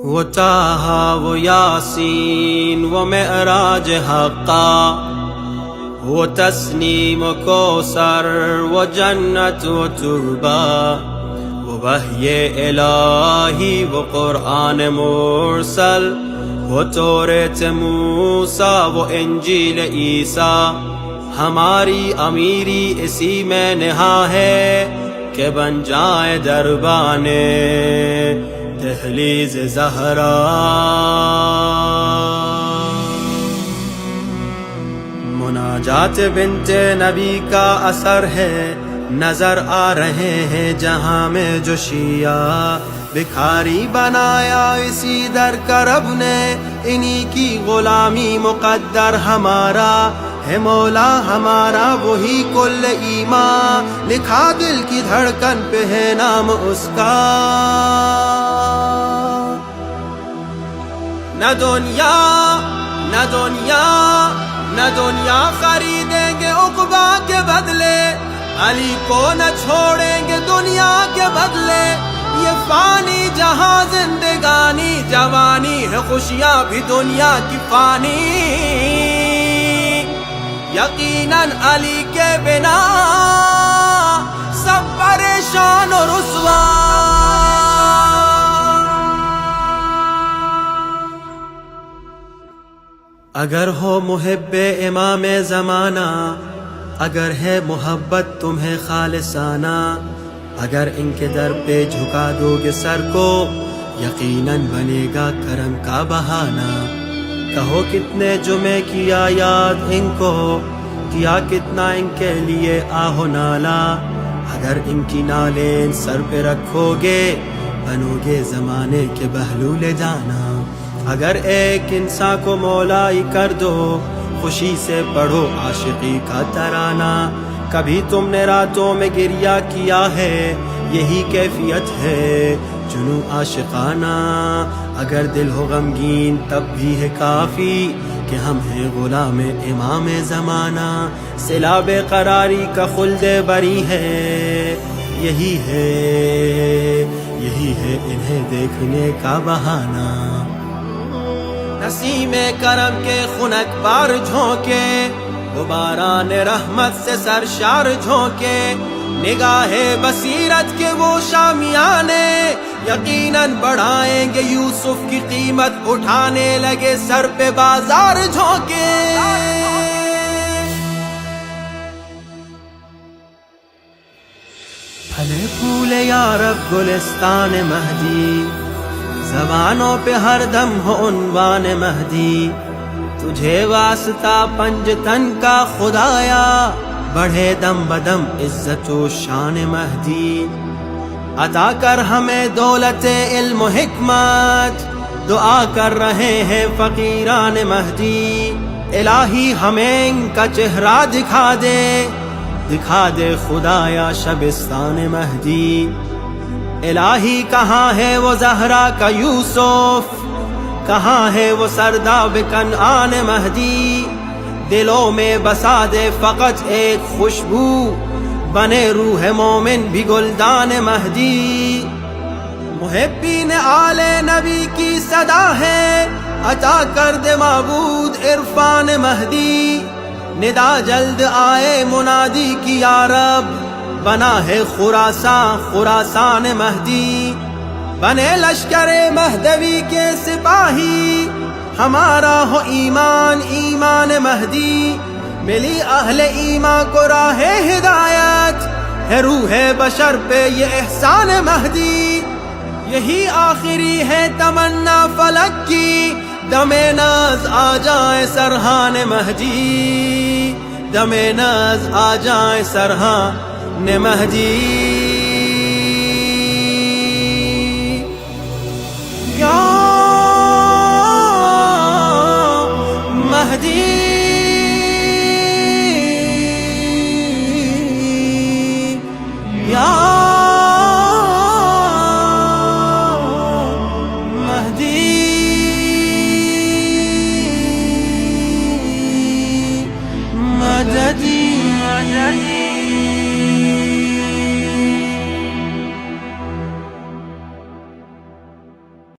وہ طٰہٰ وہ یاسین وہ معراج حقا، وہ تسنیم و کوثر وہ جنت و طوبیٰ، وہ وحی الہی وہ قرآن مرسل، وہ توریت موسیٰ وہ انجیل عیسیٰ۔ ہماری امیری اسی میں نہاں ہے کہ بن جائے دربانے دہلیز زہرا۔ مناجات بنت نبی کا اثر ہے، نظر آ رہے ہیں جہاں میں جو شیعہ، بھکاری بنایا اسی در کا رب نے، انہی کی غلامی مقدر ہمارا ہے، مولا ہمارا وہی کل ایمان، لکھا دل کی دھڑکن پہ ہے نام اس کا۔ نہ دنیا نہ دنیا نہ دنیا خریدیں گے عقبہ کے بدلے، علی کو نہ چھوڑیں گے دنیا کے بدلے، یہ فانی جہاں زندگانی جوانی ہے، خوشیاں بھی دنیا کی فانی، یقیناً علی کے بنا سب پریشان و رسوا۔ اگر ہو محب امام زمانہ، اگر ہے محبت تمہیں خالصانہ، اگر ان کے در پہ جھکا دو گے سر کو، یقیناً بنے گا کرم کا بہانہ۔ کہو کتنے جمعے کیا یاد ان کو، کیا کتنا ان کے لیے آہو نالا، اگر ان کی نالیں سر پہ رکھو گے بنو گے زمانے کے بہلول جانا۔ اگر ایک انسان کو مولائی کر دو، خوشی سے پڑھو عاشقی کا ترانہ، کبھی تم نے راتوں میں گریہ کیا ہے، یہی کیفیت ہے جنوں عاشقانہ۔ اگر دل ہو غمگین تب بھی ہے کافی کہ ہم ہیں غلام امام زمانہ، صلہ بے قراری کا خلد بری ہے، یہی ہے انہیں دیکھنے کا بہانہ۔ نسیم کرم کے خنک بار جھونکے، وہ باران رحمت سے سرشار جھونکے، نگاہ بصیرت کے وہ شامیانے، یقیناً بڑھائیں گے یوسف کی قیمت، اٹھانے لگے سر پہ بازار جھونکے۔ پھلے پھولے یارب گلستان مہدی، زبانوں پہ ہر دم ہو عنوان مہدی، تجھے واسطہ پنج تن کا خدایا، بڑھے دم بدم عزت و شان مہدی، عطا کر ہمیں دولت علم و حکمت، دعا کر رہے ہیں فقیران مہدی، الہی ہمیں ان کا چہرہ دکھا دے خدایا شبستان مہدی۔ الہی کہاں ہے وہ زہرا کا یوسف، کہاں ہے وہ سرداب کنعان مہدی، دلوں میں بسا دے فقط ایک خوشبو، بنے روح مومن بھی گلدان مہدی۔ محبین آل نبی کی صدا ہے، عطا کر دے معبود عرفان مہدی، ندا جلد آئے منادی کی یا رب، بنا ہے خراسان مہدی، بنے لشکر مہدوی کے سپاہی، ہمارا ہو ایمان مہدی، ملی اہل ایمان کو راہ ہدایت، ہے روح بشر پہ یہ احسان مہدی، یہی آخری ہے تمنا فلک کی، دم ناز آ جائے سرحان مہدی، دم ناز آ جائے سرحان مہدی۔